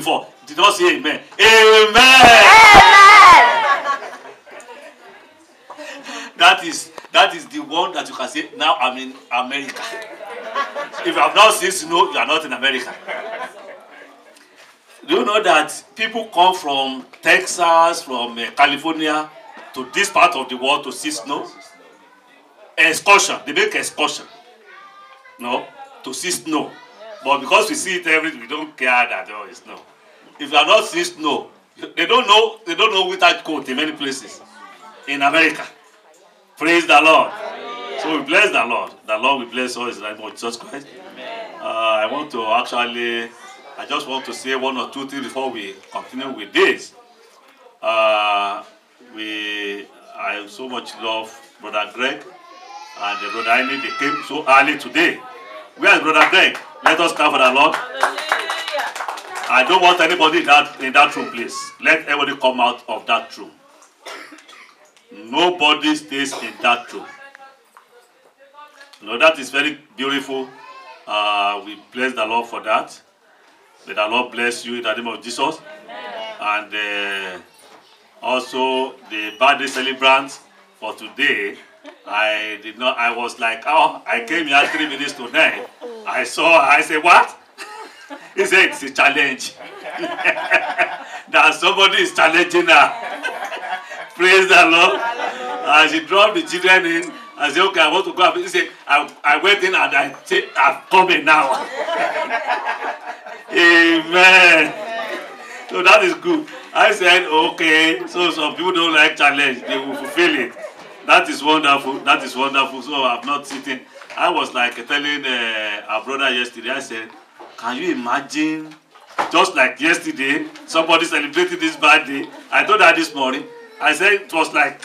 before. Did not say amen. Amen. That is the one that you can say, now I'm in America. If you have not seen snow, you are not in America. Do you know that people come from Texas, from California, to this part of the world to see snow? Excursion. They make excursion. No? To see snow. But because we see it every day, we don't care that there is snow. If you are not seeing snow, they don't know without coat in many places. In America. Praise the Lord. Hallelujah. So we bless the Lord. The Lord will bless us in the name of Jesus Christ. I just want to say one or two things before we continue with this. I so much love Brother Greg and Brother Aini. They came so early today. Where is Brother Greg? Let us come for the Lord. Hallelujah. I don't want anybody in that room, please. Let everybody come out of that room. Nobody stays in that room. No, that is very beautiful. We bless the Lord for that. May the Lord bless you in the name of Jesus. Amen. And also the birthday celebrants for today. I was like, oh, I came here 3 minutes to 9. I said, what? He said, it's a challenge. That somebody is challenging her. Praise the Lord. And she dropped the children in. I said, okay, I want to go. He said, I went in and I said, I'm coming now. Amen. So that is good. I said, okay. So some people don't like challenge. They will fulfill it. That is wonderful. That is wonderful. So I'm not sitting. I was like telling our brother yesterday, I said, can you imagine, just like yesterday, somebody celebrated this birthday. I told her this morning. I said it was like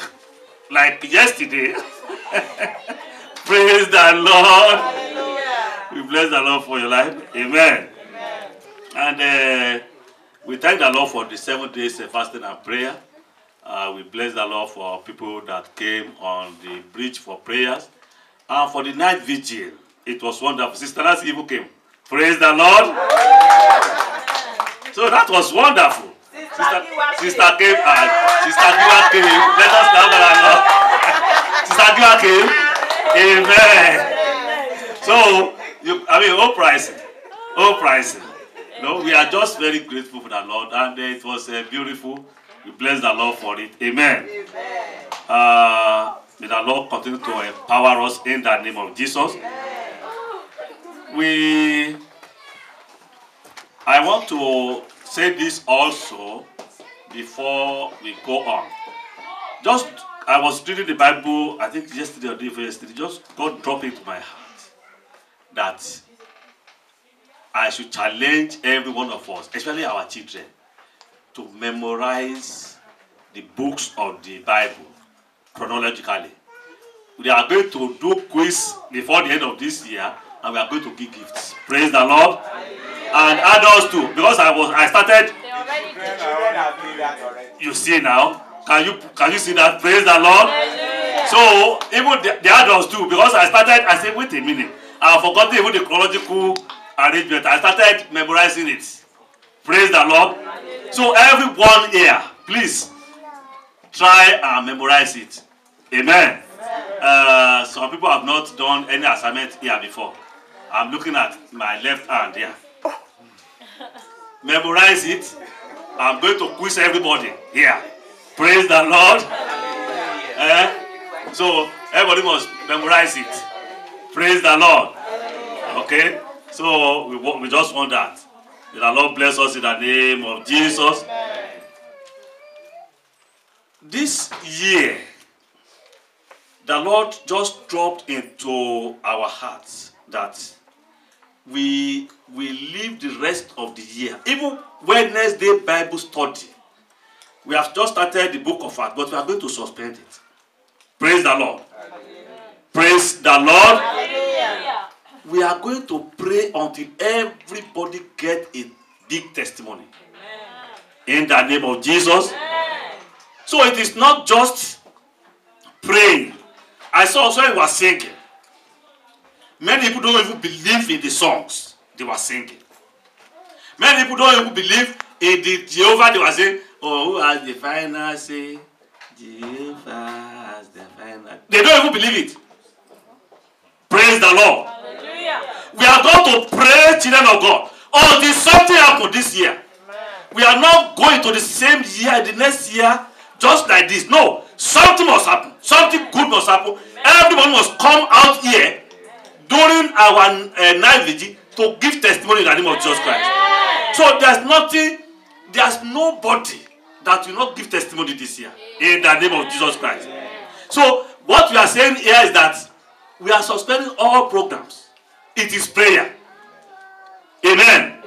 yesterday. Praise the Lord. Hallelujah. We bless the Lord for your life. Amen. Amen. And we thank the Lord for the 7 days of fasting and prayer. We bless the Lord for people that came on the bridge for prayers. And for the night vigil, it was wonderful. Sister Nancy even came. Praise the Lord. So that was wonderful. Sister came and Sister Giwa came. Let us now Sister Giwa came. Amen. So, all pricing. All pricing. No, we are just very grateful for the Lord. And it was beautiful. We bless the Lord for it. Amen. May the Lord continue to empower us in the name of Jesus. I want to say this also before we go on. I was reading the Bible, I think yesterday or the day before yesterday, just God dropped into my heart that I should challenge every one of us, especially our children, to memorize the books of the Bible chronologically. We are going to do quiz before the end of this year, and we are going to give gifts. Praise the Lord. And adults too, because I started. You see now? Can you see that? Praise the Lord. So even the adults too, because I said, wait a minute, I forgot even the chronological arrangement. I started memorizing it. Praise the Lord. So everyone here, please try and memorize it. Amen. Some people have not done any assignment here before. I'm looking at my left hand here. Memorize it. I'm going to quiz everybody here. Praise the Lord. So everybody must memorize it. Praise the Lord. Okay. So we just want that. May the Lord bless us in the name of Jesus. This year, the Lord just dropped into our hearts that we will live the rest of the year. Even Wednesday Bible study. We have just started the book of Acts, but we are going to suspend it. Praise the Lord. Hallelujah. Praise the Lord. Hallelujah. We are going to pray until everybody get a big testimony. Amen. In the name of Jesus. Amen. So it is not just praying. I saw also you were singing. Many people don't even believe in the songs they were singing. Many people don't even believe In the Jehovah, they were saying, oh, who has the final say? Jehovah has the final. They don't even believe it. Praise the Lord. Hallelujah. We are going to pray, children of God. Until something happened this year. Amen. We are not going to the same year, the next year, just like this. No. Something must happen. Something good must happen. Everyone must come out here during our night vigil to give testimony in the name of Jesus Christ. So there's nobody that will not give testimony this year in the name of Jesus Christ. So what we are saying here is that we are suspending all programs. It is prayer. Amen.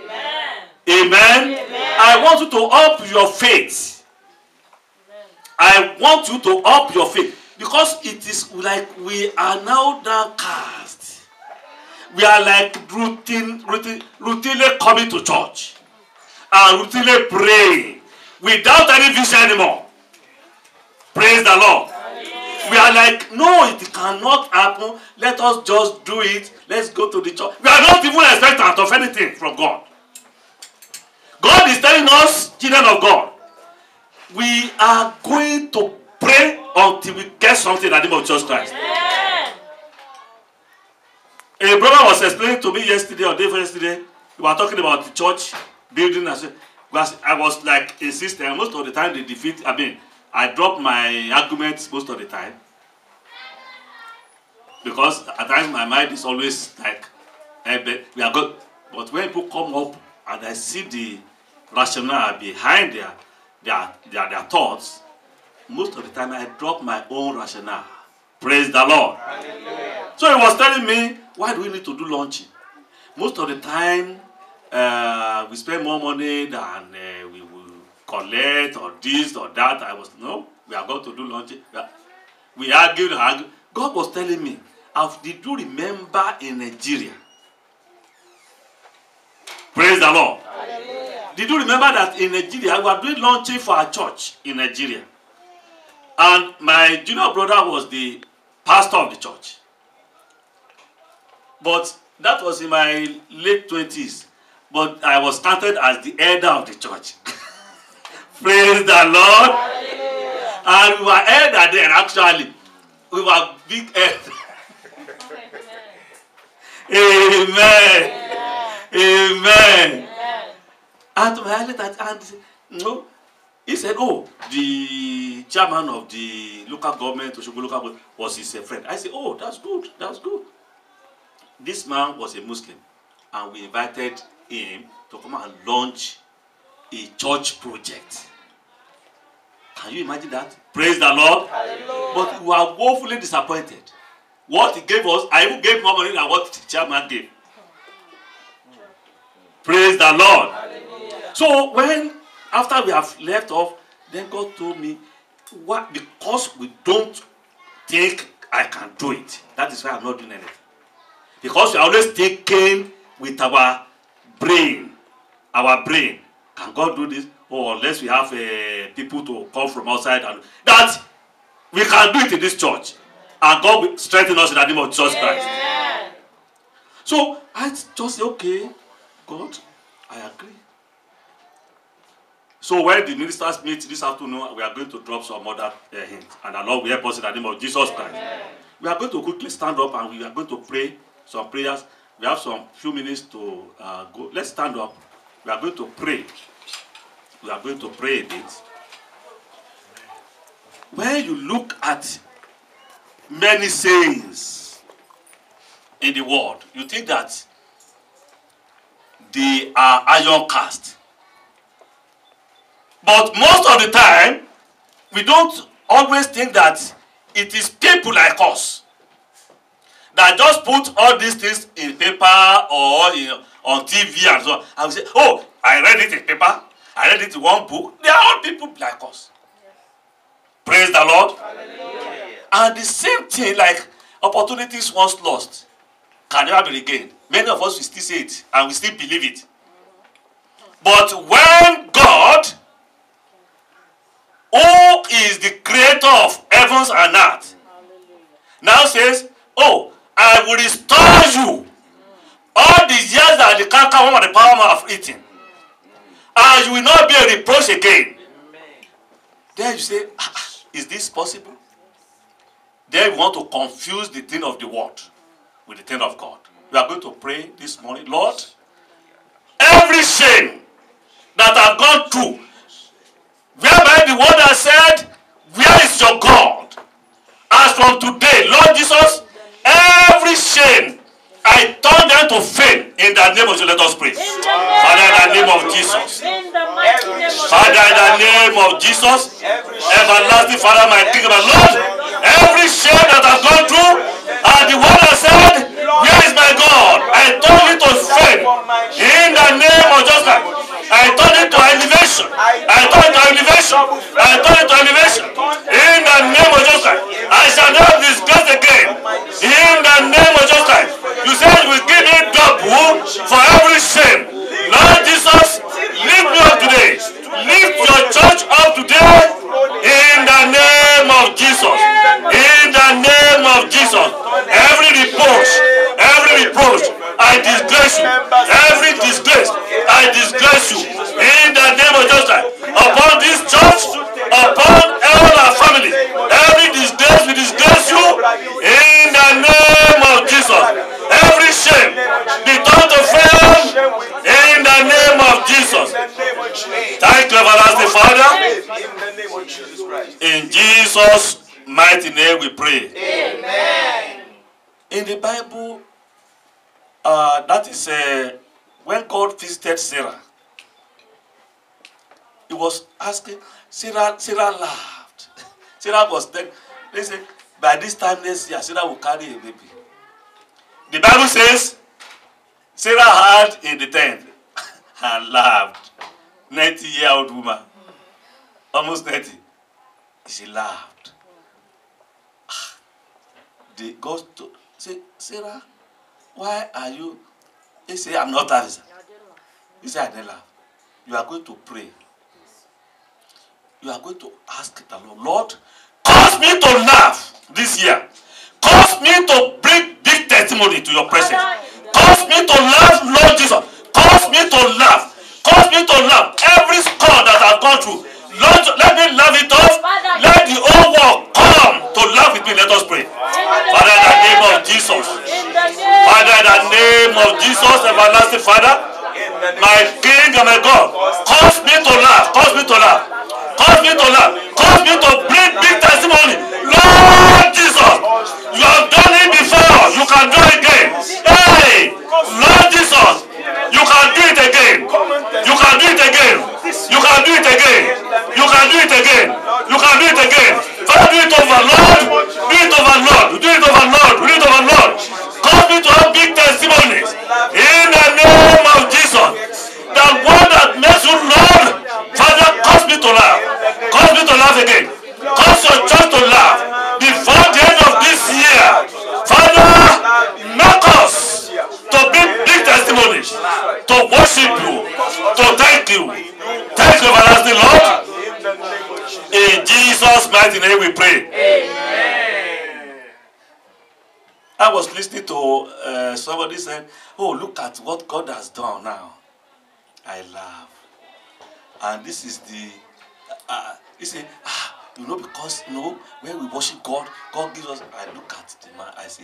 Amen. I want you to up your faith. I want you to up your faith. Because it is like we are now downcast. We are like routinely coming to church. And routinely praying. Without any vision anymore. Praise the Lord. We are like, no, it cannot happen. Let us just do it. Let's go to the church. We are not even expectant of anything from God. God is telling us, children of God, we are going to pray until we get something in the name of Jesus Christ. Amen. A brother was explaining to me yesterday or day before yesterday. We were talking about the church building. I was like insisting. Most of the time they defeat. I drop my arguments most of the time. Because at times my mind is always like, we are good. But when people come up and I see the rationale behind their thoughts, most of the time I drop my own rationale. Praise the Lord. Hallelujah. So he was telling me, why do we need to do launching? Most of the time, we spend more money than we will collect or this or that. No, we are going to do launching. We argued. God was telling me, did you remember in Nigeria? Praise the Lord. Hallelujah. Did you remember that in Nigeria, we were doing launching for our church in Nigeria? And my junior brother was the pastor of the church. But that was in my late 20s. But I was counted as the elder of the church. Praise the Lord. Hallelujah. And we were elder then, actually. We were big elder. Amen. Amen. And I looked at and he said, oh, the chairman of the local government, Osogbo local government, was his friend. I said, oh, that's good. That's good. This man was a Muslim, and we invited him to come and launch a church project. Can you imagine that? Praise the Lord. Hallelujah. But we were woefully disappointed. What he gave us, I even gave more money than what the chairman gave. Praise the Lord. Hallelujah. So after we have left off, then God told me, what? Because we don't think I can do it. That is why I'm not doing anything. Because we are always thinking with our brain. Our brain. Can God do this? Or unless we have people to come from outside. And that we can do it in this church. And God will strengthen us in the name of Jesus Christ. Yeah. So I just say, okay, God, I agree. So when the ministers meet this afternoon, we are going to drop some other hints. And the Lord will help us in the name of Jesus Christ. Amen. We are going to quickly stand up and we are going to pray some prayers. We have some few minutes to go. Let's stand up. We are going to pray. We are going to pray a bit. When you look at many sayings in the world, you think that they are iron cast. But most of the time, we don't always think that it is people like us that just put all these things in paper or on TV and so on. And we say, oh, I read it in paper. I read it in one book. They are all people like us. Yes. Praise the Lord. Hallelujah. And the same thing, like opportunities once lost can never be regained. Many of us will still say it and we still believe it. But when God, who is the creator of heavens and earth, now says, oh, I will restore you all the years that the cankerworm and the palmer have eaten. and you will not be a reproach again. Then you say, is this possible? Then you want to confuse the thing of the world with the thing of God. We are going to pray this morning, Lord, every shame that I've gone through, whereby the word has said, where is your God? As from today, Lord Jesus, every shame, I turn them to fame in the name of Jesus. Let us pray. Father, in the name of Jesus. Father, in the name of Jesus, everlasting Father, my King, my Lord, every shame that I've gone through, and the word has said, where is my God? I turn it to fame in the name of Jesus. I turn it to elevation. I turn it to elevation. I turn it to elevation. In the name of Jesus. I shall not disgrace again. In the name of Jesus. You said you will give me double for every shame. Lord Jesus, lift me up today. Lift your church up today. In the name of Jesus. In the name of Jesus. Every reproach, I disgrace you. Every disgrace, I disgrace you. In the name of Jesus. Upon this church, upon all our family, every disgrace, we disgrace you. In the name of Jesus. Every shame, be turned to fame. In the name of Jesus. Thank you, everlasting Father. In Jesus' mighty name we pray. Amen. In the Bible, that is when God visited Sarah. He was asking, Sarah laughed. Sarah was dead. They said, by this time next year, Sarah will carry a baby. The Bible says, Sarah had in the tent and laughed. 90-year-old woman, almost 90. She laughed. God said, Sarah, why are you? He said, I'm not laughing. He said, I didn't laugh. You are going to pray. You are going to ask the Lord, Lord, cause me to laugh this year. Cause me to bring big testimony to your presence. Cause me to laugh, Lord Jesus. Cause me to laugh. Cause me to laugh. Every score that I've gone through, Lord, let me laugh it off. Let the whole world come to laugh with me. Let us pray. Father, in the name of Jesus. Father, in the name of Jesus, everlasting Father, my King and my God, cause me to laugh. Cause me to laugh. Cause me to laugh. Cause me to bring big testimony. Lord Jesus, you have done it before. You can do it again. Hey, Lord Jesus, you can do it again. You can do it again. You can do it again. You can do it again. You can do it again. Father, do it over, Lord. Do it over, Lord. Do it over, Lord. Do it over, Lord. Cause me to have big testimonies. In the name of Jesus. The one that makes you Lord. Father, cause me to laugh. Cause me to laugh again. Cause your church to laugh. Before the end of this year. Father, make us to bring big testimonies. To worship you. To thank you. Thank you, everlasting Lord. In Jesus' mighty name we pray. Amen. I was listening to somebody saying, oh, look at what God has done now. I laugh. And this is the, he said, you know, because, you know, when we worship God, God gives us, I look at the man, I say,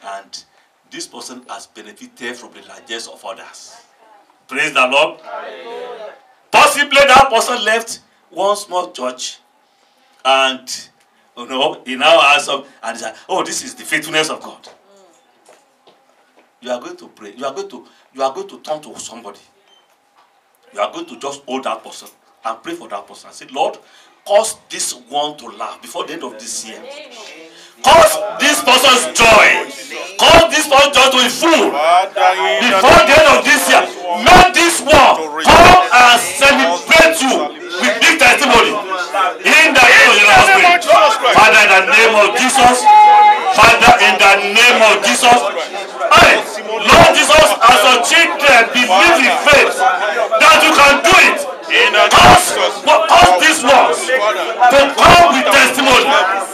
and this person has benefited from the largesse of others. Praise the Lord. Hallelujah. Possibly that person left one small church and, you know, he now has some, and he said, oh, this is the faithfulness of God. You are going to pray. You are going to turn to somebody. You are going to just hold that person and pray for that person and say, Lord, cause this one to laugh before the end of this year. Cause this person's joy. Cause this person's joy to be full before the end of this year. Make this one come and celebrate you with big testimony. In the name of Jesus. Father, in the name of Jesus. Father, in the name of Jesus. Hey, Lord Jesus, as your children believe in faith that you can do it. Cause these ones to come with testimony.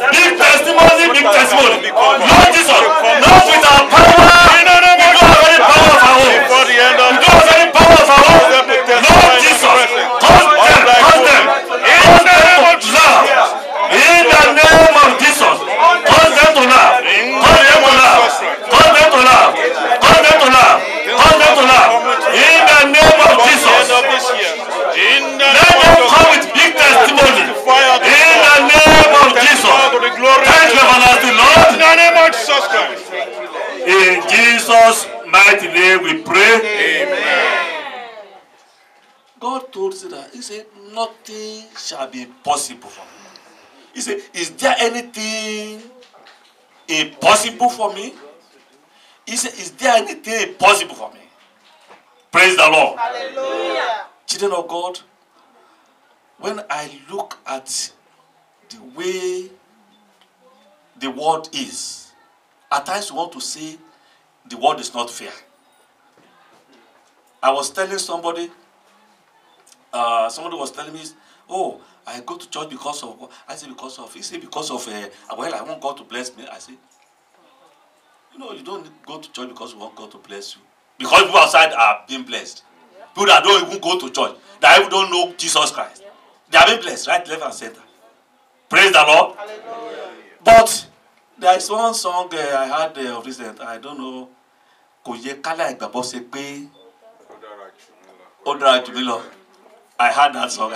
Big testimony, big testimony. Lord Jesus, not with our power. We don't have any power of our own. We don't have any power of our own. God told Sarah, he said, nothing shall be possible for me. He said, is there anything impossible for me? He said, is there anything impossible for me? Praise the Lord. Hallelujah. Children of God, when I look at the way the world is, at times you want to say the world is not fair. I was telling somebody was telling me, oh, I go to church because of, I say because of, he said because of, well, I want God to bless me. I say, you know, you don't go to church because you want God to bless you. Because people outside are being blessed. People that don't even go to church, that even don't know Jesus Christ. They are being blessed, right, left and center. Praise the Lord. Hallelujah. But there is one song I had of recent, I don't know, Kò yẹ kálá ìgbàgbọ́ ṣe pé ó dára jù mí lọ. I heard that song.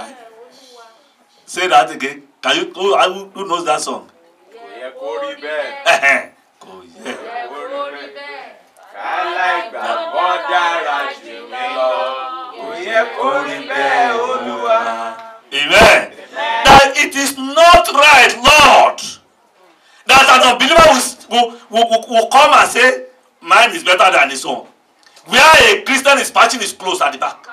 Say that again. Can you? Who knows that song? Kò yẹ kó rí bẹ́ẹ̀. Kò yẹ. Kó rí bẹ́ẹ̀. Kálá ìgbàgbọ́ dára jù mí lọ. Kò yẹ kó rí bẹ́ẹ̀, Olúwa. Amen. That it is not right, Lord, that an unbeliever will come and say, mine is better than his own. Where a Christian is patching his clothes at the back.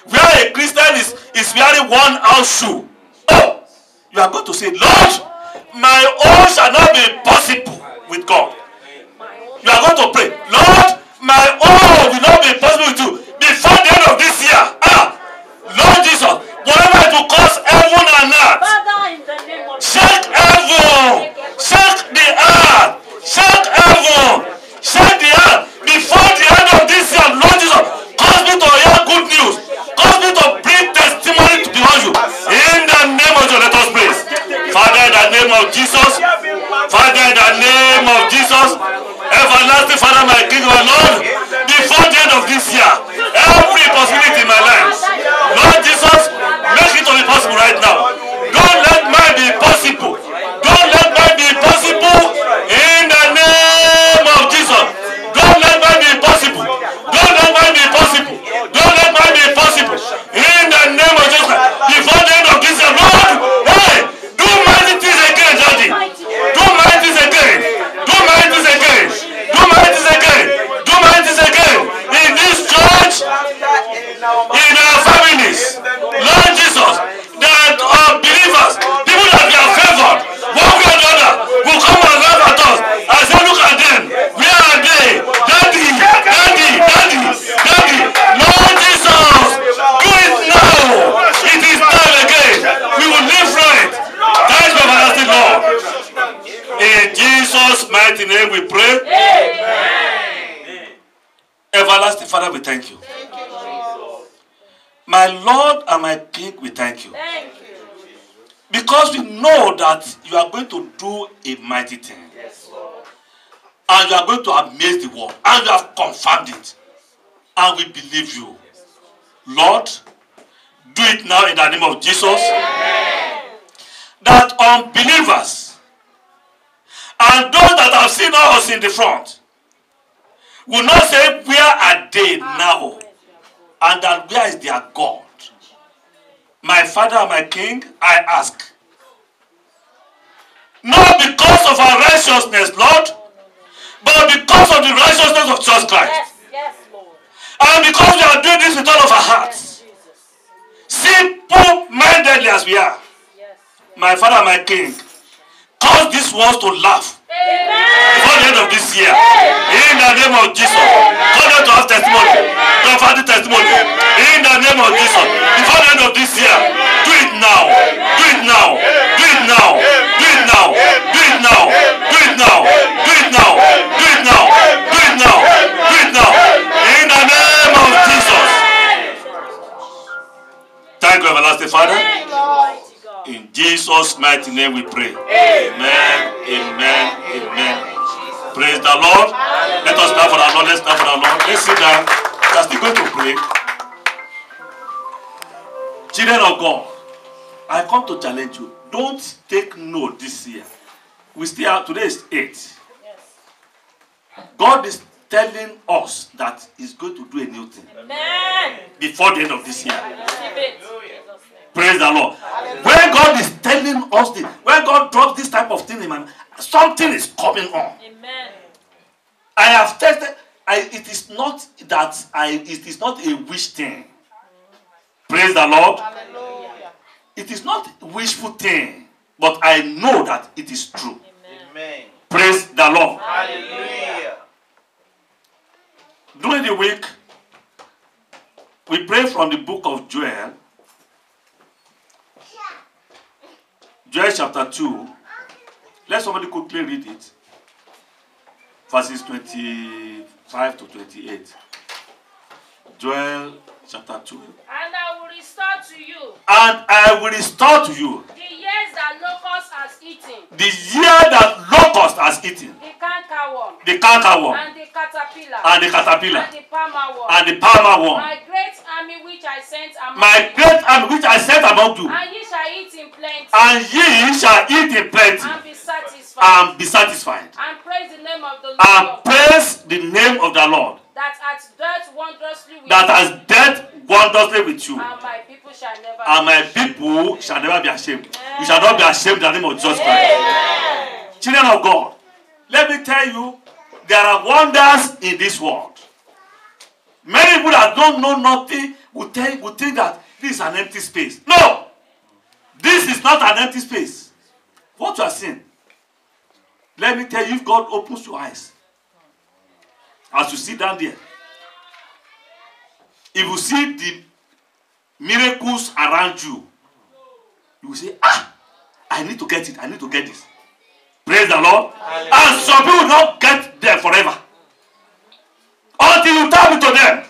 Where a Christian is wearing one house shoe. Oh, you are going to say, Lord, my own shall not be possible with God. You are going to pray, Lord, my own will not be possible with you before the end of this year. Lord Jesus, whatever it will cost heaven and earth, shake heaven, shake the earth, shake heaven, shake the earth before the end of this year. Lord Jesus, cause me to hear good news. Cause me to bring testimony to behind you. In the name of Jesus, let us pray. Father, in the name of Jesus. Father, in the name of Jesus. Everlasting Father, my King, my Lord. Before the end of this year, every possibility in my life, Lord Jesus, make it to be possible right now. Don't let mine be possible. Don't let mine be possible. In the name of Jesus. Don't let mine be possible. Don't let mine be possible. Don't let mine be possible. In the name of Jesus. Before the end of this year, Lord, hey, do mighty things again, Daddy. Do mighty things again. Do mighty things again. Do mighty things again. Do mighty things again. In this church, in our families, Lord Jesus, that are believers, people that we have favored, one way or the other, will come and laugh at us. I say, look at them. Where are they? Daddy, Daddy, Daddy, Daddy. Lord Jesus, do it now. It is time again. We will live right. Thanks for everlasting Lord. In Jesus' mighty name we pray. Amen. Everlasting Father, we thank you. Thank you, Lord. My Lord and my King, we thank you. Thank you. Because we know that you are going to do a mighty thing. Yes, Lord. And you are going to amaze the world. And you have confirmed it. And we believe you. Lord, do it now in the name of Jesus. Amen. That unbelievers and those that have seen us in the front will not say, where are they now? And that where is their God? My Father and my King, I ask. Not because of our righteousness, Lord, but because of the righteousness of Jesus Christ. Yes, yes, Lord. And because we are doing this with all of our hearts. Simple-mindedly as we are. Yes. My Father and my King, cause these ones to laugh. Before the end of this year. In the name of Jesus. Call them to have testimony. To have had the testimony. In the name of Jesus. Before the end of this year. Do it now. Do it now. Do it now. Do it now. Do it now. Do it now. Do it now. Do it now. Do it now. Do it now. In the name of Jesus. Thank you, everlasting Father. In Jesus' mighty name we pray. Amen. Amen. Amen. Praise the Lord. Let us stand for our Lord. Let's stand for our Lord. Let's sit down. We are still going to pray. Children of God, I come to challenge you. Don't take no this year. We still have, today is 8. God is telling us that he's going to do a new thing. Amen. Before the end of this year. Receive it. Praise the Lord. When God is telling us this, when God drops this type of thing in my mind, something is coming on. Amen. I have tested. It is not that it is not a wish thing. Praise the Lord. Hallelujah. It is not a wishful thing, but I know that it is true. Amen. Praise the Lord. Hallelujah. During the week, we pray from the book of Joel. Joel chapter 2. Let somebody quickly read it. Verses 25 to 28. Joel chapter 2. And I will restore to you And I will restore to you the years that locust has eaten, the year that locust has eaten, the cankerworm, the cankerworm, and the caterpillar, and the caterpillar, and the palmer worm, and the palmer worm. my great army which I sent among My you, great army which I sent among you, and ye shall eat in plenty, and ye shall eat in plenty, and be satisfied, and be satisfied, and praise the name of the Lord, and praise the name of the Lord that hath dealt wondrously with that you, has dealt wondrously with you, and my people shall never and my people shall never be ashamed. You shall not be ashamed in the name of Jesus Christ. Amen. Children of God, let me tell you, there are wonders in this world. Many people that don't know nothing will think that this is an empty space. No! This is not an empty space. What you are seeing, let me tell you, if God opens your eyes, as you sit down there, if you see the miracles around you, you will say, I need to get it. I need to get this. Praise the Lord. Hallelujah. And some people will not get there forever. Until you tap into them.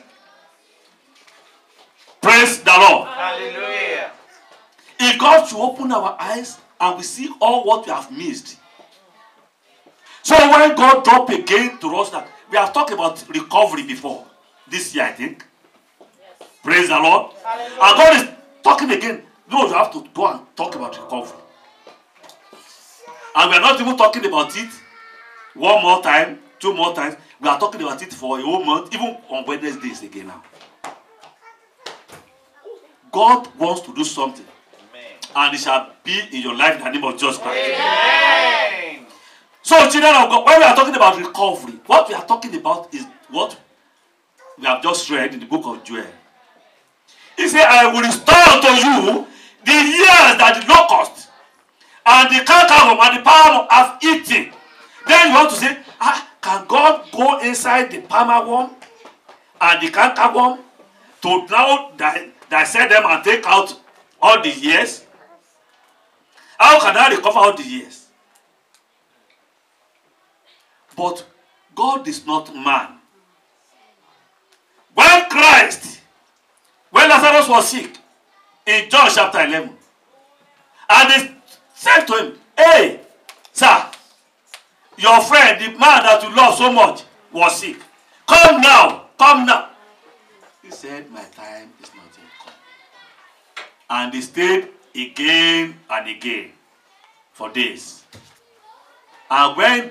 Praise the Lord. Hallelujah. If God should open our eyes and we see all what we have missed. So when God drop again to us, that we have talked about recovery before. This year, I think. Yes. Praise the Lord. Hallelujah. And God is talking again. No, you have to go and talk about recovery. And we are not even talking about it one more time, two more times. We are talking about it for a whole month, even on Wednesdays again now. God wants to do something. Amen. And it shall be in your life in the name of Jesus Christ. Amen. So, children of God, when we are talking about recovery, what we are talking about is what we have just read in the book of Joel. He said, I will restore to you the years that the locust and the cankerworm and the palmer have eaten. Then you want to say, can God go inside the palmer worm and the cankerworm to now dissect them and take out all the years? How can I recover all the years? But God is not man. When Lazarus was sick, in John chapter 11, and they said to him, hey, sir, your friend, the man that you love so much, was sick. Come now, come now. He said, my time is not yet come. And they stayed again and again for days. And when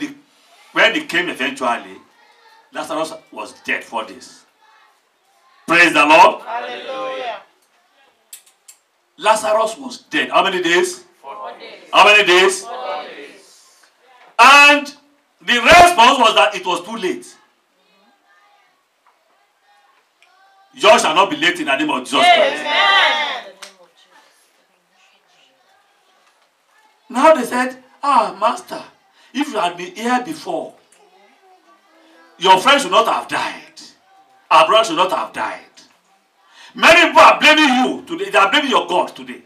they came eventually, Lazarus was dead 4 days. Praise the Lord. Hallelujah. Lazarus was dead. How many days? 4 days. How many days? 4 days. And the response was that it was too late. Yours shall not be late in the name of Jesus Christ. Amen. Now they said, Master, if you had been here before, your friend should not have died. Our brother should not have died. Many people are blaming you today. They are blaming your God today.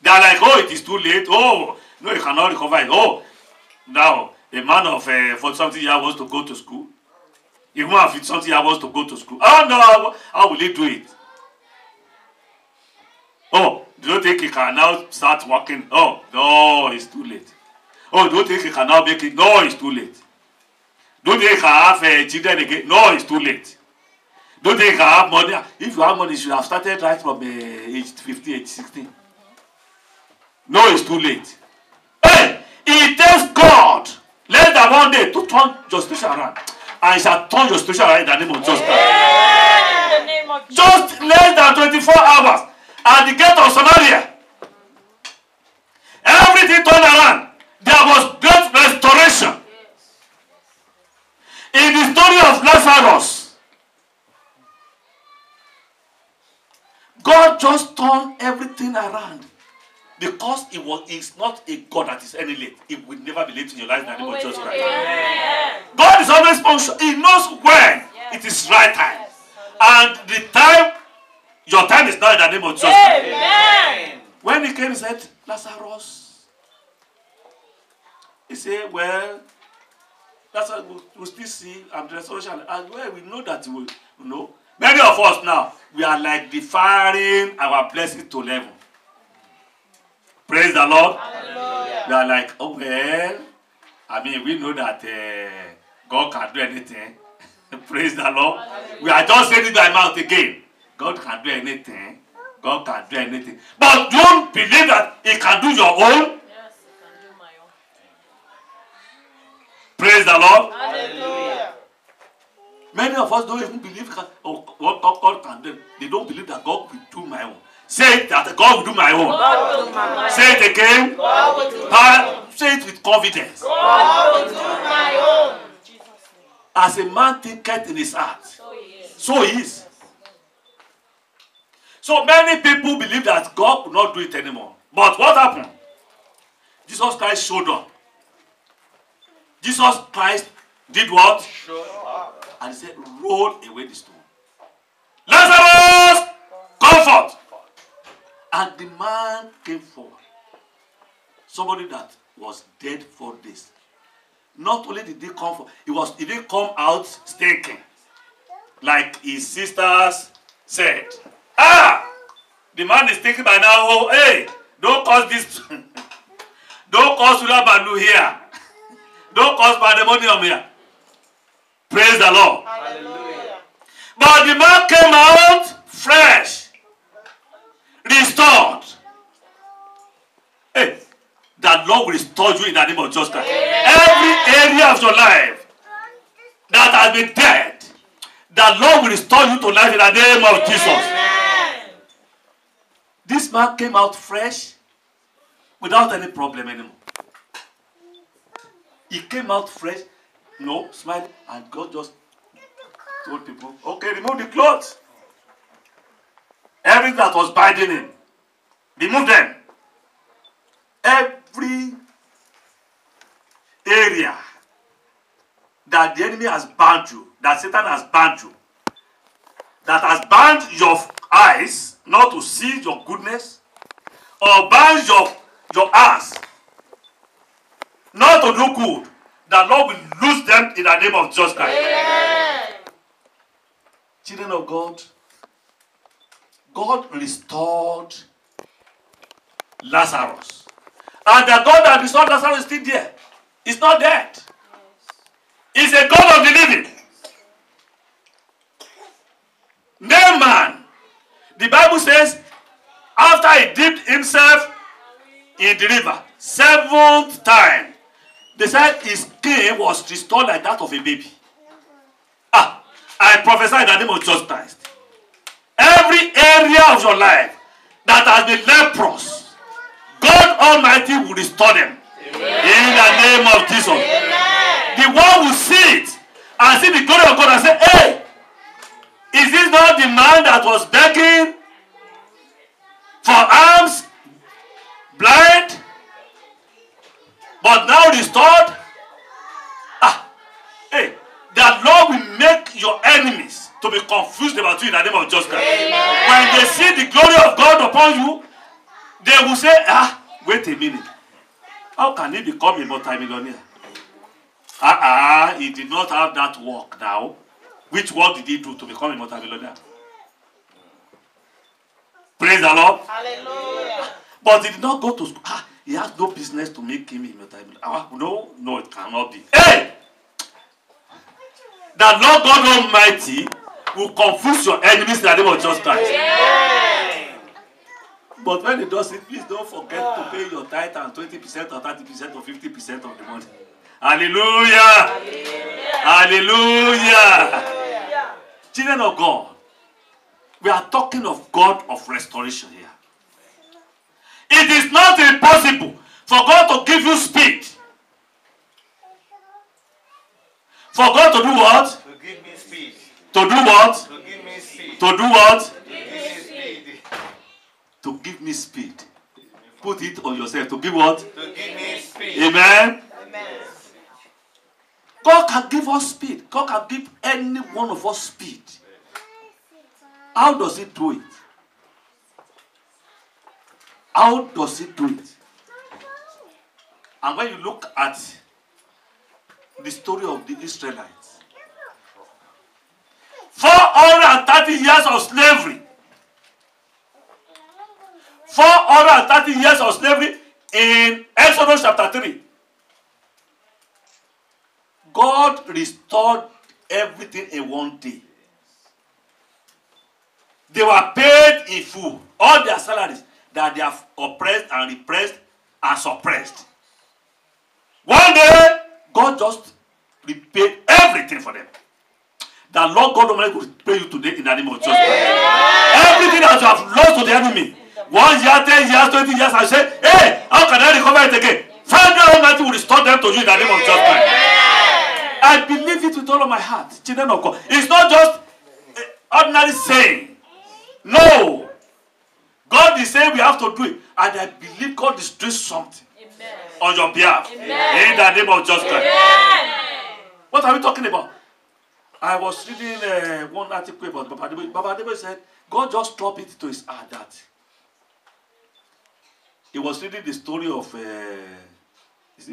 They are like, oh, it is too late. Oh, no, you cannot recover it. Oh, now, a man of 40-something years wants to go to school. A woman of 50-something years wants to go to school. Oh, no, how will he do it? Oh, do you think he can now start working? Oh, no, it's too late. Oh, do you think he can now make it? No, it's too late. Do you think he can have children again? No, it's too late. Do you think he can have money? If you have money, you should have started right from age 15, age 16. No, it's too late. Hey, it takes God less than 1 day to turn justice around. and it shall turn your situation around in the name of Jesus Christ. In the name of Jesus. Just less than 24 hours at the gate of Samaria, everything turned around. There was great restoration. In the story of Lazarus, God just turned everything around because he's not a God that is any late. He will never be late in your life in the name of Jesus Christ. God is always punctual. He knows when it is right time. And the time, your time is now in the name of Jesus Christ. Amen. When he came, he said, Lazarus. He said, well, that's why we still see and the restoration. And well, we know that we know. Many of us now, we are like deferring our blessings to level. Praise the Lord. Hallelujah. We are like, oh well, I mean, we know that God can do anything. Praise the Lord. We are just saying it by mouth again. God can do anything. God can do anything. But don't believe that He can do your own. Yes, I can do my own. Praise the Lord. Hallelujah. Many of us don't even believe what God can do. They don't believe that God will do my own. Say it that God will do my own. God will do my Say it again. God will do my own. Say it with confidence. God will do my own. Jesus' name. As a man thinketh in his heart, So he is. so he is. So many people believe that God will not do it anymore. But what happened? Jesus Christ showed up. Jesus Christ did what? And he said, roll away the stone. Lazarus, come forth. And the man came forward. Somebody that was dead 4 days. Not only did he come forward, he didn't come out stinking. Like his sisters said. Ah! The man is thinking by now, oh, hey, don't cause this. Don't cause Ulabalu here. Don't cause pandemonium here. Praise the Lord. Hallelujah. But the man came out fresh, restored. Hey, the Lord will restore you in the name of Jesus Christ. Every area of your life that has been dead, the Lord will restore you to life in the name of Jesus. Amen. This man came out fresh without any problem anymore. He came out fresh, no, smiling, and God just told people, okay, remove the clothes. Everything that was binding him, remove them. Every area that the enemy has bound you, that Satan has bound you, that has bound your eyes not to see your goodness, or bound your eyes not to do good, the Lord will lose them in the name of Jesus Christ. Amen. Children of God, God restored Lazarus. And the God that restored Lazarus is still there. He's not dead. He's a God of the living. Naaman, the Bible says, after he dipped himself in the river 7th time, they said his skin was restored like that of a baby. Ah, I prophesy in the name of Jesus Christ. Every area of your life that has been leprous, God Almighty will restore them. In the name of Jesus. The world will see it and see the glory of God and say, hey, is this not the man that was begging for alms, blind, but now restored? Ah, hey, the Lord will make your enemies to be confused about you in the name of Jesus Christ. When they see the glory of God upon you, they will say, ah, wait a minute. How can he become a multimillionaire? He did not have that work now. Which work did he do to become a multimillionaire? Praise the Lord. Hallelujah. But he did not go to school. He has no business to make him a multimillionaire. No, it cannot be. Hey! The Lord God Almighty will confuse your enemies in the name of Jesus Christ. Amen. But when he does it, please don't forget to pay your tithe and 20% or 30% or 50% of the money. Hallelujah. Hallelujah. Children of God, we are talking of God of restoration here. It is not impossible for God to give you speed. For God to do what? To give me speed. To do what? To give me speed. To do what? To give me speed. To give me speed. Put it on yourself. To give what? To give me speed. Amen. Amen. God can give us speed. God can give any one of us speed. How does he do it? How does he do it? And when you look at the story of the Israelites, 430 years of slavery. 430 years of slavery in Exodus chapter 3. God restored everything in one day. They were paid in full. All their salaries that they have oppressed and repressed and suppressed. One day, God just repaid everything for them. The Lord God Almighty will pay you today in the name of Jesus Christ. Everything that you have lost to the enemy, 1 year, 10 years, 20 years, I say, hey, how can I recover it again? Father Almighty will restore them to you in the name of Jesus Christ. I believe it with all of my heart, children of God. It's not just ordinary saying. No. God is saying we have to do it. And I believe God is doing something on your behalf. In the name of Jesus Christ. What are we talking about? I was reading one article about Baba Adeboye. Baba Adeboye said, God just dropped it to his heart that he was reading the story of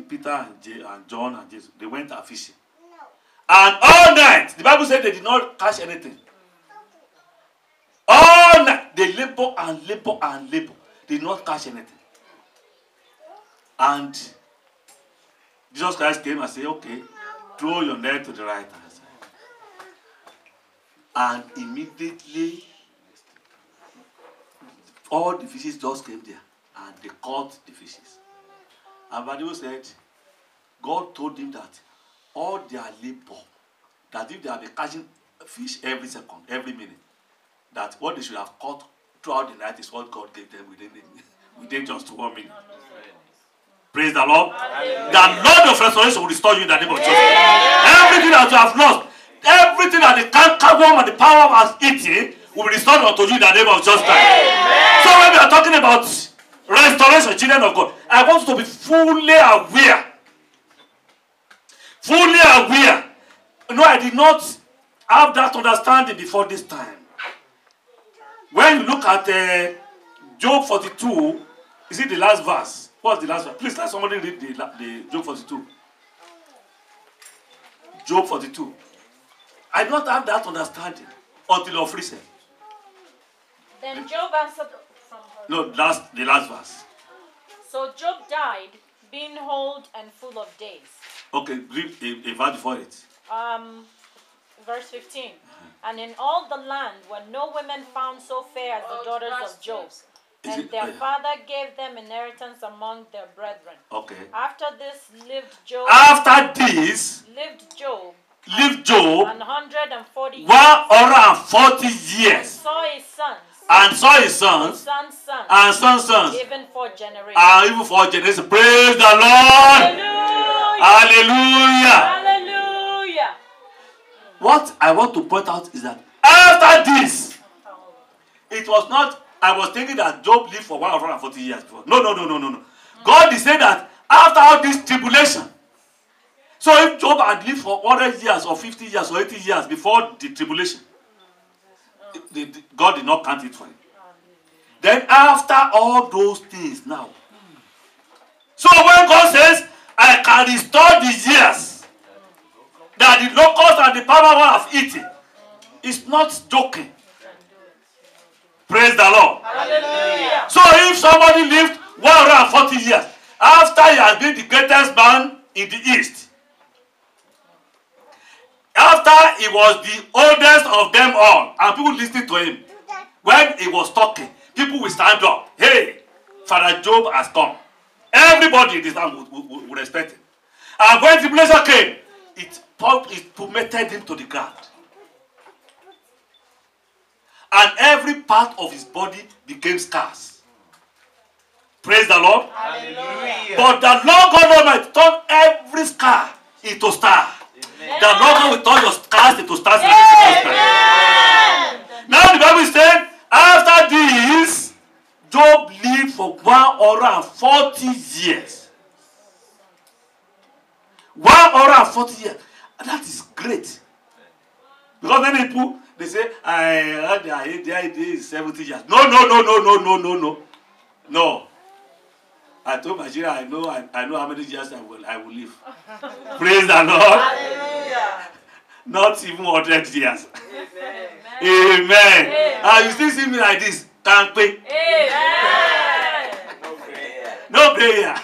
Peter and John and Jesus. They went out fishing. And all night, the Bible said they did not catch anything. All night, they labor and labor and labor. They did not catch anything. And Jesus Christ came and said, okay, throw your net to the right hand side. And immediately, all the fishes just came there. And they caught the fishes. And Bible said, God told him that all their labor, that if they have been catching fish every second, every minute, that what they should have caught throughout the night is what God gave them within just 1 minute. Praise the Lord. The Lord of restoration will restore you in the name of Jesus. Everything that you have lost, everything that the cankerworm and the power has eaten, will be restored unto you in the name of Jesus Christ. So when we are talking about restoration, children of God, I want you to be fully aware. Fully aware. No, I did not have that understanding before this time. When you look at Job 42, is it the last verse? What's the last verse? Please let somebody read the Job 42. Job 42. I did not have that understanding until of recent. Then Job answered from her. No, the last verse. So Job died, being old and full of days. Okay, read a verse before it. Verse 15. And in all the land were no women found so fair as the daughters of Job. And their father gave them inheritance among their brethren. Okay. After this lived Job. After this lived Job. Lived Job 140 years. 140 years. Saw his sons. And saw his sons. Sons. And sons. Even for generations. And even for generations. Praise the Lord. Hallelujah. Hallelujah. What I want to point out is that after this, it was not, I was thinking that Job lived for 140 years before. No. God is saying that after all this tribulation, so if Job had lived for 100 years or 50 years or 80 years before the tribulation, God did not count it for him. Then after all those things now, so when God says, I can restore the years that the locusts and the palmer have eaten, it's not joking. Praise the Lord. Hallelujah. So if somebody lived 140 years, after he has been the greatest man in the East, after he was the oldest of them all, and people listening to him, when he was talking, people will stand up. Hey, Father Job has come. Everybody in this town will respect him. And when tribulation came, it plummeted him to the ground. And every part of his body became scars. Praise the Lord. Hallelujah. But the Lord God Almighty turned every scar into star. Amen. The Lord God will turn your scars into stars. Amen. Now the Bible is saying, after this, Job lived for 140 years. 140 years. And that is great. Because many people, they say, I is 70 years. No. No. I told Nigeria, I know how many years I will live. Praise the Lord. Hallelujah. Not even 100 years. Amen. Amen. And you still see me like this. Can't pay. Amen. No prayer. No prayer.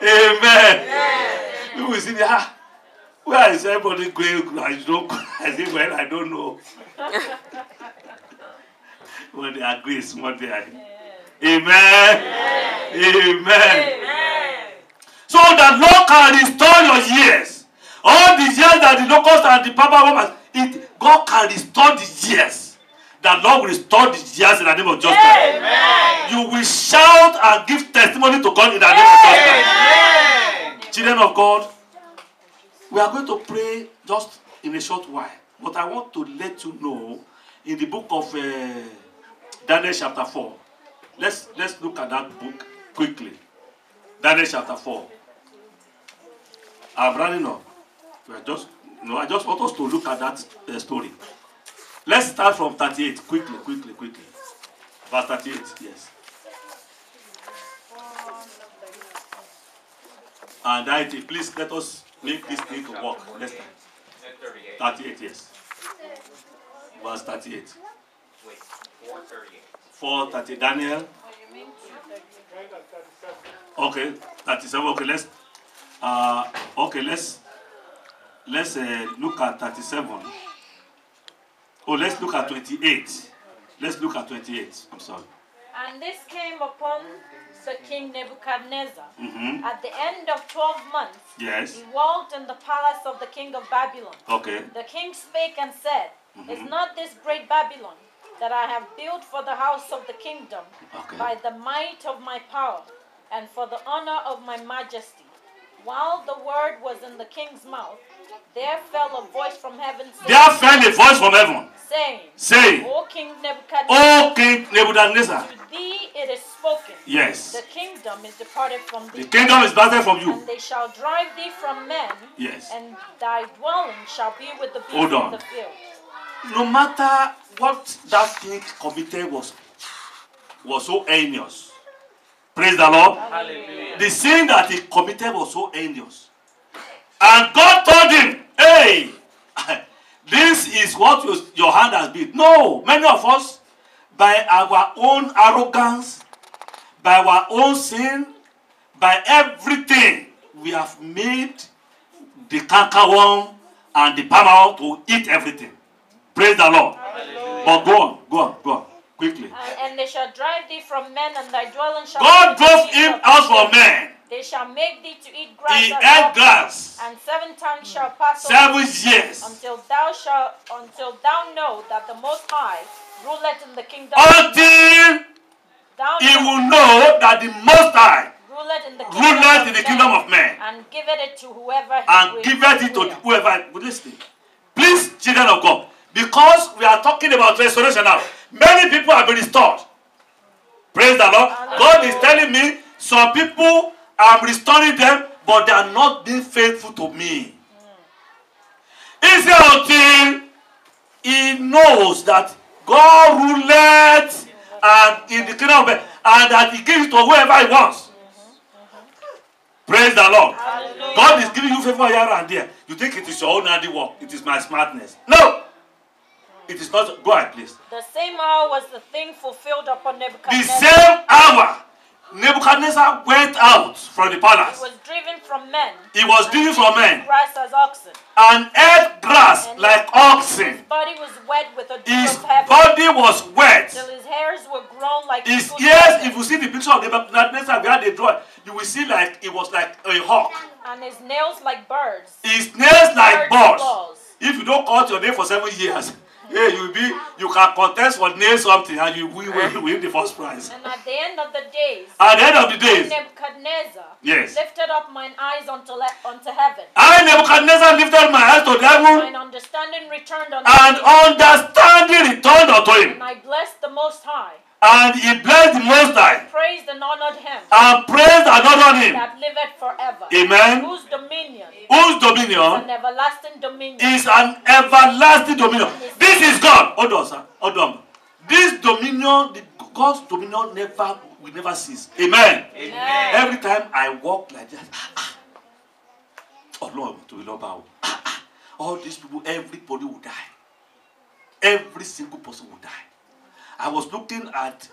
Amen. You will see me. Where is everybody going? I say, well, I don't know. When they agree, it's what they are. Amen. Amen. So that Lord can restore your years. All the years that the locust and the papa woman, God can restore the years. That Lord will restore the years in the name of Jesus Christ. Amen. You will shout and give testimony to God in the name of Jesus Christ. Amen. Children of God, we are going to pray just in a short while. But I want to let you know in the book of Daniel chapter 4. Let's look at that book quickly. Daniel chapter 4. I'm running up. I just want us to look at that story. Let's start from 38. Quickly. Verse 38, yes. And 90. Please let us make this thing to work. Next time. 38, yes. Verse 38. Wait, 4:38. 4:30. Daniel. Okay, 37. Okay, let's look at 37. Oh, let's look at 28. Let's look at 28. I'm sorry. And this came upon the king Nebuchadnezzar. Mm-hmm. At the end of 12 months, Yes. he walked in the palace of the king of Babylon. Okay. The king spake and said, Is not this great Babylon that I have built for the house of the kingdom Okay. by the might of my power and for the honor of my majesty? While the word was in the king's mouth, there fell a voice from heaven There fell a voice from heaven saying, O King Nebuchadnezzar, O King Nebuchadnezzar. to thee it is spoken, Yes. the kingdom is departed from thee, The kingdom is battered from you. and they shall drive thee from men, Yes. and thy dwelling shall be with the Hold beasts on. of the field. No matter what that thing committed was so heinous. Praise the Lord. Hallelujah. The sin that he committed was so heinous. And God told him, hey, this is what your hand has been. No, many of us, by our own arrogance, by our own sin, by everything, we have made the cankerworm and the palmer to eat everything. Praise the Lord. Hallelujah. But go on, quickly. And they shall drive thee from men, and thy dwelling shall God be with the drove beasts him of the out field. from men. They shall make thee to eat grass He as ate oxen, grass and 7 times shall pass 7 over years. until thou know that the Most High ruleth in the kingdom. Until Thou he know will know that the Most High ruleth in the ruleth in the kingdom of men and giveth it to whoever he and will. giveth it to whoever. Listen, please, children of God, because we are talking about restoration now, many people have been restored. Praise the Lord. God is telling me some people, I'm restoring them, but they are not being faithful to me. It's until he knows that God ruleth and in the kingdom of men, and that he gives it to whoever he wants. Praise the Lord. Hallelujah. God is giving you favor here and there. You think it is your own handiwork. It is my smartness. No. It is not. Go ahead, please. The same hour was the thing fulfilled upon The Nebuchadnezzar. same hour, Nebuchadnezzar went out from the He palace. was driven from men. He was and driven from ate men grass as oxen. and ate grass like oxen. His body was wet with a dew His of heaven, body was wet. till his hairs were grown like His eagle's ears, feathers. if you see the picture of Nebuchadnezzar, we had a drawing. you will see like it was like a hawk. And his nails like birds. His nails like birds. Claws. If you don't cut your nail for 7 years, hey, you can contest for nail something and you will win the first prize. And at the end of the days, At the end of the days, Nebuchadnezzar yes. lifted up mine eyes unto heaven. I, Nebuchadnezzar, lifted my eyes to the heaven, Mine understanding returned unto and me. understanding returned unto him. And I blessed the Most High. And he blessed the Most High, Praised and honored him and praised and honored him. that liveth forever. Amen. Whose dominion Whose is dominion an everlasting dominion. is an everlasting dominion. This is God. Hold on, sir. Hold on. This dominion, God's dominion will never cease. Amen. Amen. Every time I walk like that, oh Lord, to be Lord, all these people, everybody will die. Every single person will die. I was looking at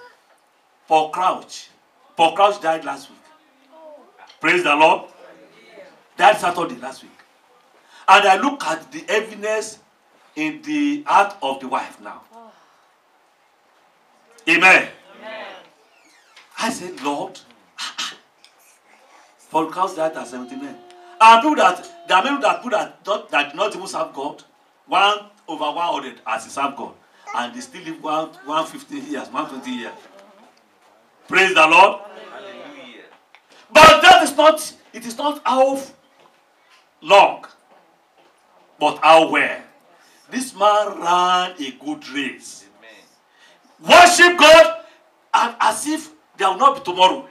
Paul Crouch. Paul Crouch died last week. Praise the Lord. Died Saturday last week. And I look at the evidence in the heart of the wife now. Amen. Amen. I said, Lord, Paul Crouch died at 79. And people that, there are many that do not even serve God, 1/100 as he serve God. And they still live 150 years, 120 years. Praise the Lord. Hallelujah. But that is not, it is not how long, but how well. This man ran a good race. Amen. Worship God and as if there will not be tomorrow.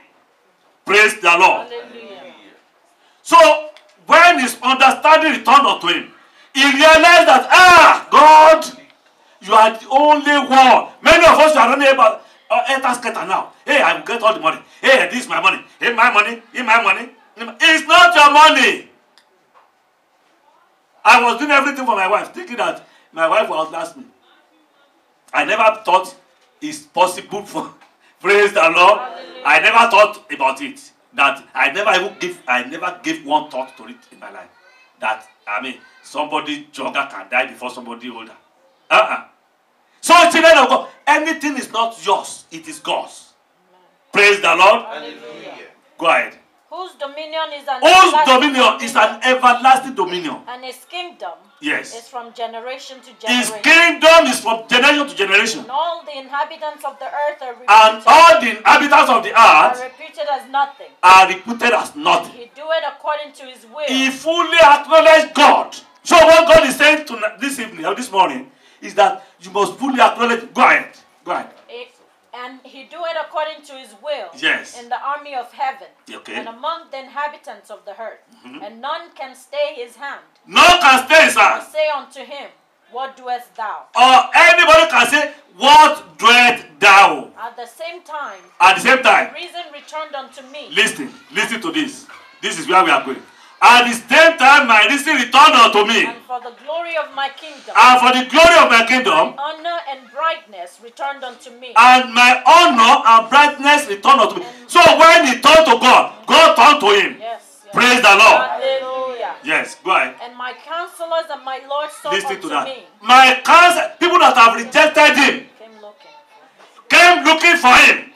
Praise the Lord. Hallelujah. So, when his understanding returned unto him, he realized that, God, you are the only one. Many of us are running about Etasketa now. Hey, I will get all the money. Hey, this is my money. Hey, my money. Hey, my money. It's not your money. I was doing everything for my wife, thinking that my wife will outlast me. I never thought it's possible for praise the Lord. Hallelujah. I never thought about it. That I never gave one thought to it in my life. That somebody younger can die before somebody older. So children of God, anything is not yours, it is God's. Praise the Lord. Hallelujah. Go ahead. Whose dominion is an Whose everlasting dominion is an everlasting dominion. and his kingdom Yes. is from generation to His generation. kingdom is from generation to generation. And all the inhabitants of the earth are And all the inhabitants of the earth reputed as nothing. are reputed as nothing. He doeth according to his will. He fully acknowledged God. So what God is saying to this evening or this morning is that you must fully acknowledge. Go ahead. Go ahead. And he doeth according to his will Yes. in the army of heaven Okay. and among the inhabitants of the earth. And none can stay his hand None can stay, or sir. say unto him, What doest thou? Or anybody can say, what doest thou? At the same time, At the same time, reason returned unto me. listen to this. This is where we are going. At the same time, my reason returned unto me. And for the glory of my kingdom, And for the glory of my kingdom, honor and brightness returned unto me. and my honor and brightness returned unto me. So when he turned to God, God turned to him. Yes. yes. Praise the Lord. Hallelujah. Yes, go ahead. And my counselors and my Lord sought Listen unto to that. me. My counsel, people that have rejected him, came looking for him.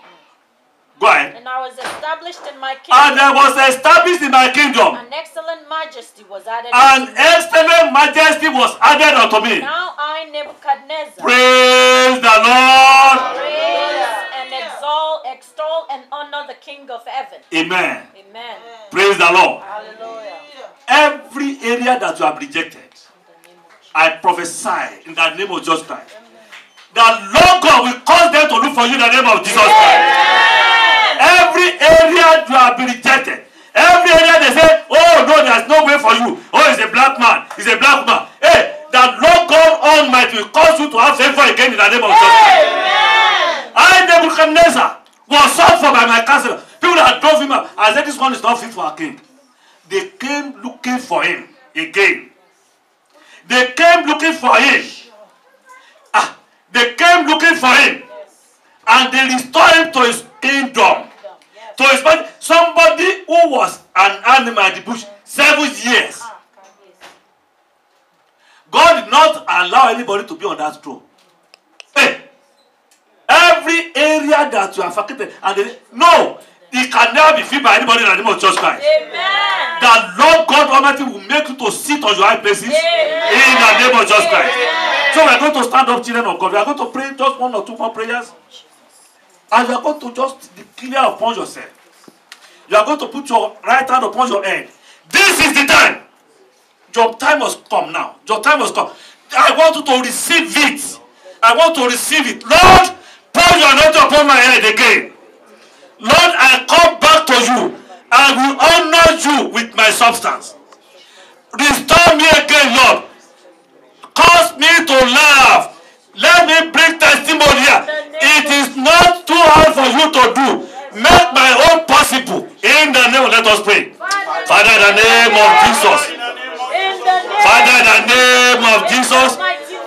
Go ahead. And I was established in my And kingdom. I was established in my kingdom. An excellent majesty was added And unto me. excellent majesty was added unto me. Now I, Nebuchadnezzar, Praise the Lord. praise and extol and honor the King of heaven. Amen. Amen. Praise the Lord. Hallelujah. Every area that you have rejected, In the name of Jesus. I prophesy in the name of Jesus Christ, that Lord God will cause them to look for you in the name of Jesus Christ. Every area you have been rejected, every area they say, oh no, there's no way for you. Oh, he's a black man, he's a black man. Hey, that Lord God Almighty will cause you to have favor again in the name of Jesus Christ. I, Nebuchadnezzar, was sought for by my counselor. People that drove him out, I said, this one is not fit for a king. They came looking for him again. They came looking for him. They came looking for him. And they restored him to his kingdom. Yes. To his body. Somebody who was an animal in the bush 7 years. God did not allow anybody to be on that throne. Hey, every area that you are affected, and no, It can never be filled by anybody in the name of Jesus Christ. Amen. That Lord God Almighty will make you to sit on your high places in the name of Jesus Christ. So we are going to stand up, children of God. We are going to pray just 1 or 2 more prayers. And you are going to just declare upon yourself. You are going to put your right hand upon your head. This is the time. Your time has come now. Your time has come. I want you to receive it. I want to receive it. Lord, pour your anointing upon my head again. Lord, I come back to you. I will honor you with my substance. Restore me again, Lord. Cause me to laugh. Let me bring testimony here. It is not too hard for you to do. Make my own possible. In the name, let us pray. Father, in the name of Jesus. Father, in the name of Jesus.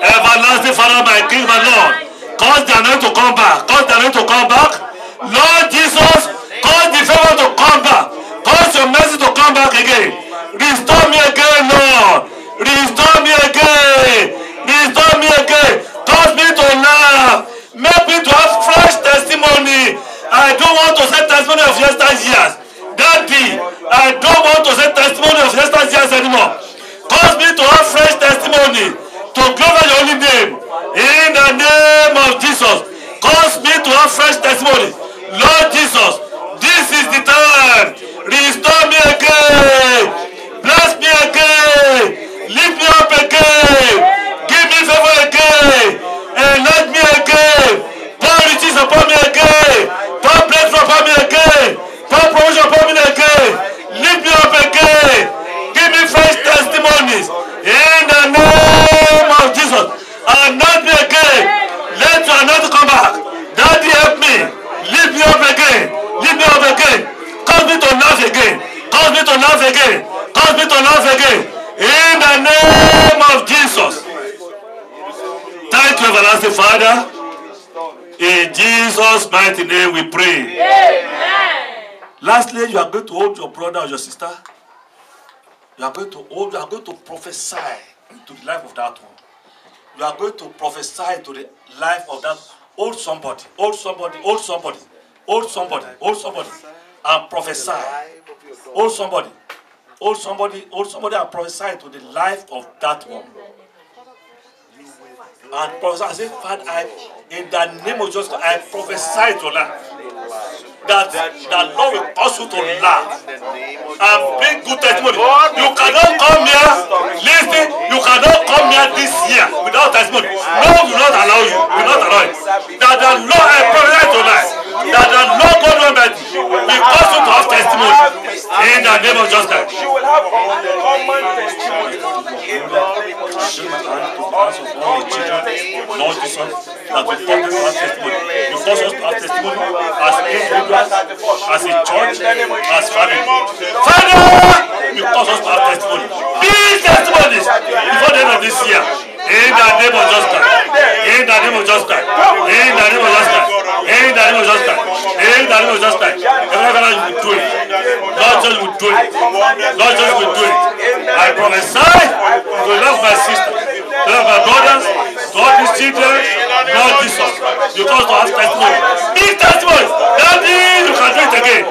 Everlasting Father, my King, my Lord. Cause the anointing to come back. Cause the anointing to come back. Lord Jesus, cause the favor to come back. Cause your mercy to come back again. Restore me again, Lord. Restore me again. Restore me again. Cause me to laugh. Make me to have fresh testimony. I don't want to say testimony of yesterday's years. Daddy, I don't want to say testimony of yesterday's years anymore. Cause me to have fresh testimony. To glorify your holy name. In the name of Jesus. Cause me to have fresh testimony. Lord Jesus, this is the time. Restore me again. Bless me again. Lift me up again. Give me favor again. Enlarge me again. Pour riches upon me again. Pour breakthrough upon me again. Pour promotion upon me again. Lift me up again. Give me fresh testimonies. In the name of Jesus. Anoint me again. Let your anointing come back. Daddy, help me. Lift me up again. Lift me up again. Cause me to laugh again. Cause me to laugh again. Cause me to laugh again. In the name of Jesus. Thank you, everlasting Father. In Jesus' mighty name we pray. Amen. Lastly, you are going to hold your brother or your sister. You are going to prophesy into the life of that one. You are going to prophesy to the life of that. Hold somebody, hold somebody, hold somebody, hold somebody, hold somebody, and prophesy. Hold somebody, hold somebody, hold somebody, and prophesy to the life of that one. And prophesy. I say, Father, in the name of Jesus, I prophesy to life. That the Lord will cause you to laugh and bring good testimony. You cannot come here, listen, you cannot come here this year without testimony. No, will not allow you. Will not allow it. That the Lord, I prophesy tonight, that the Lord God Almighty will cause you to have testimony. In the name of Jesus Christ. You will have common testimony. In the name of Lord Jesus, that will cause us to have testimony. You cause us to have testimony as individuals, as a church, as family. Father, you cause us to have testimony. Big testimonies before the end of this year. In the name of Jesus Christ. In the name of Jesus Christ. In the name of Jesus Christ. In the name of Jesus Christ. In the name of Jesus Christ. Every you will do it. Lord Jesus will do it. Lord Jesus will do it. I prophesy to love my sister, to love my brothers, to all these children, Lord Jesus. You cause to have testimony. Big testimony. Daddy, you can do it again.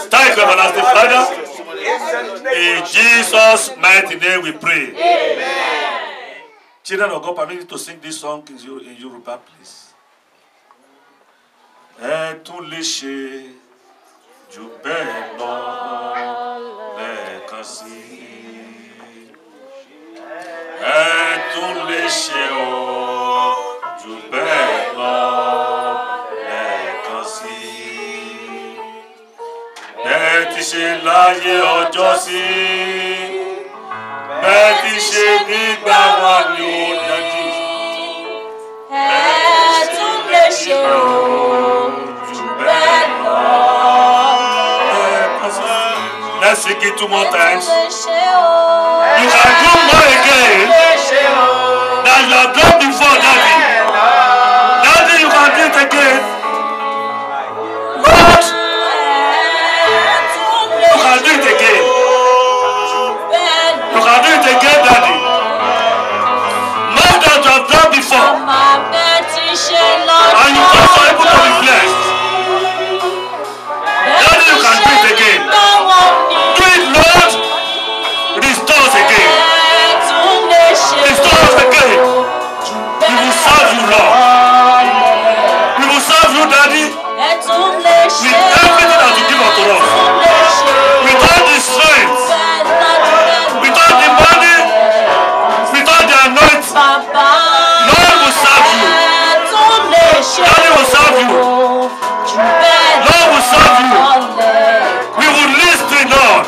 Thank you, everlasting Father. In Jesus' mighty name we pray. Amen. Children of God, permit me to sing this song in Yoruba, please. Ẹ tún lè ṣe jù bẹ́ẹ̀ lọ lẹ́ẹ̀kan sí. Ẹ tún lè ṣe o jù bẹ́ẹ̀ lọ lẹ́ẹ̀kan sí. Bẹ́ẹ̀ ti ṣe láyé ọjọ́ sí. Bẹ́ẹ̀ ti ṣe nígbà wọn ni ó dájú. Ẹ tún lè ṣe o jù bẹ́ẹ̀ lọ. Let's sing it 2 more times. Ẹ tún lè ṣe o. You can do more again than you have done before, Daddy. Daddy, you can do it again. Lord, you can do it again. You can do it again, Daddy. More than you have done before. And you also able to be blessed. serve you. Lord will serve you. We will listen, Lord.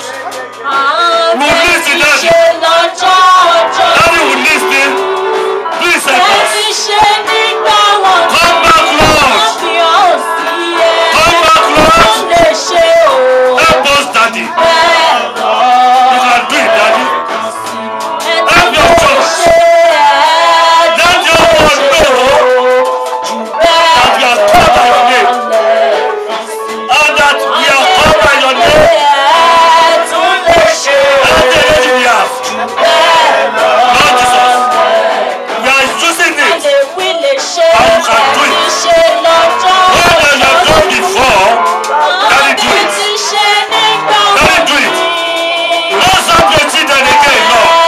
We will listen, Daddy. Daddy will listen. Please help us. Come back, Lord. Come back, Lord. Help us, Daddy. You can do it, Daddy. Help your church. Let your word know that we are called by your name. And that we are called by your name. And the energy we have. Lord Jesus, we are using it. And you can do it. What you have done before, Daddy, do it. Daddy, do it. Raise up your children again, Lord.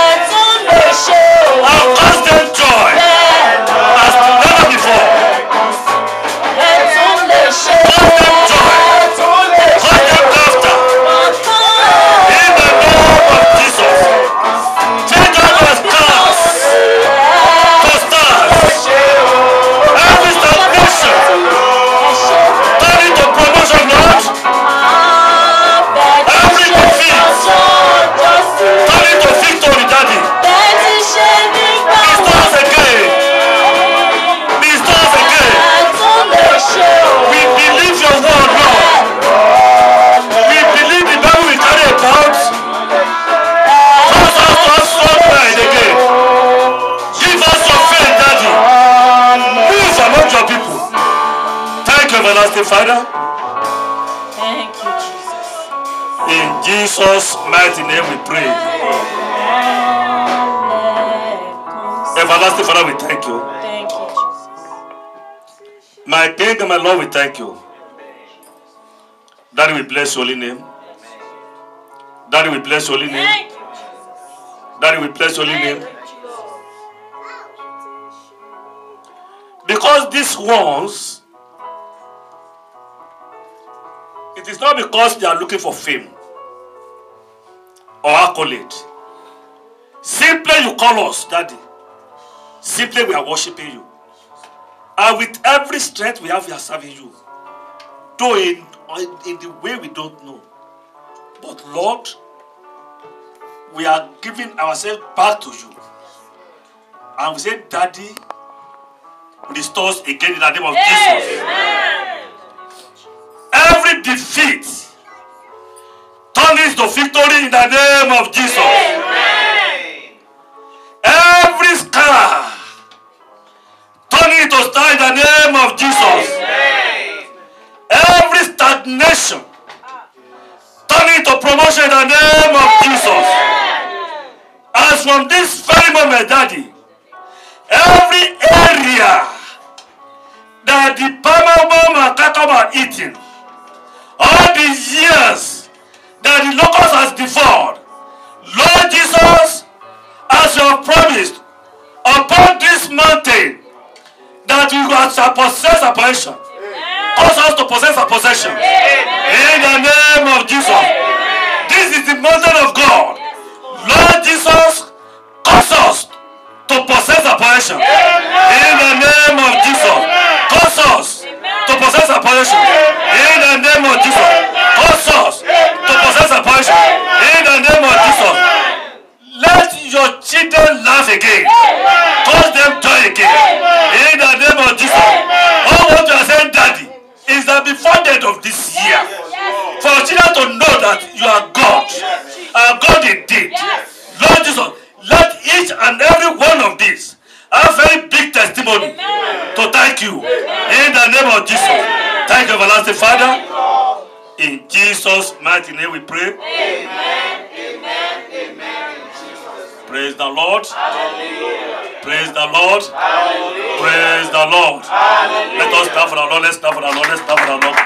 And cause them joy as never before. Cause them joy. Cause them laughter. In the name of Jesus. Change all our scars to stars. Every stagnation turn into promotion, Lord. Every defeat turn into victory, Daddy. Restore us again. Restore us again. We believe your word, Lord. We believe the Bible we carry about. Cause us to have strong mind again. Give us your faith, Daddy. Move among your people. Thank you, everlasting Father. Thank you, Jesus. In Jesus' mighty name we pray. Everlasting Father, we thank you. Thank you, Jesus. My King and my Lord, we thank you. Daddy, we bless your holy name. Daddy, we bless your holy name. Thank you, Jesus. Daddy, we bless your holy Thank name. you, Jesus. Because these ones, it is not because they are looking for fame or accolade. Simply you call us, Daddy. Simply we are worshiping you. And with every strength we have, we are serving you. Though in the way we don't know. But Lord, we are giving ourselves back to you. And we say, Daddy, restore us again in the name of Jesus. Every defeat, turn it to victory in the name of Jesus. Every scar, turn it to star in the name of Jesus. Every stagnation, turn it to promotion in the name of Jesus. As from this very moment, Daddy, every area that the palmer worm and cattle are eating, all these years that the locust has devoured, Lord Jesus, as you have promised, upon this mountain, that we shall possess a possession. Cause us to possess a possession. In the name of Jesus. This is the mountain of God. Lord Jesus, cause us to possess a possession. In the name of Jesus. Cause us to possess a possession. In the name of Jesus. Cause us to possess a possession. In the name of Jesus. Let your children laugh again. Cause them joy again. In the name of Jesus. All what you are saying, Daddy, is that before the end of this year, for your children to know that you are God, and God indeed. Lord Jesus, let each and every one of these have a very big testimony to thank you. In the name of Jesus. Thank you, everlasting Father. In Jesus' mighty name we pray. Amen. Amen. Amen. Praise the Lord. Hallelujah. Praise the Lord. Hallelujah. Praise the Lord. Hallelujah. Let us stand for the Lord. Let's stand for the Lord. Let's stand for the Lord.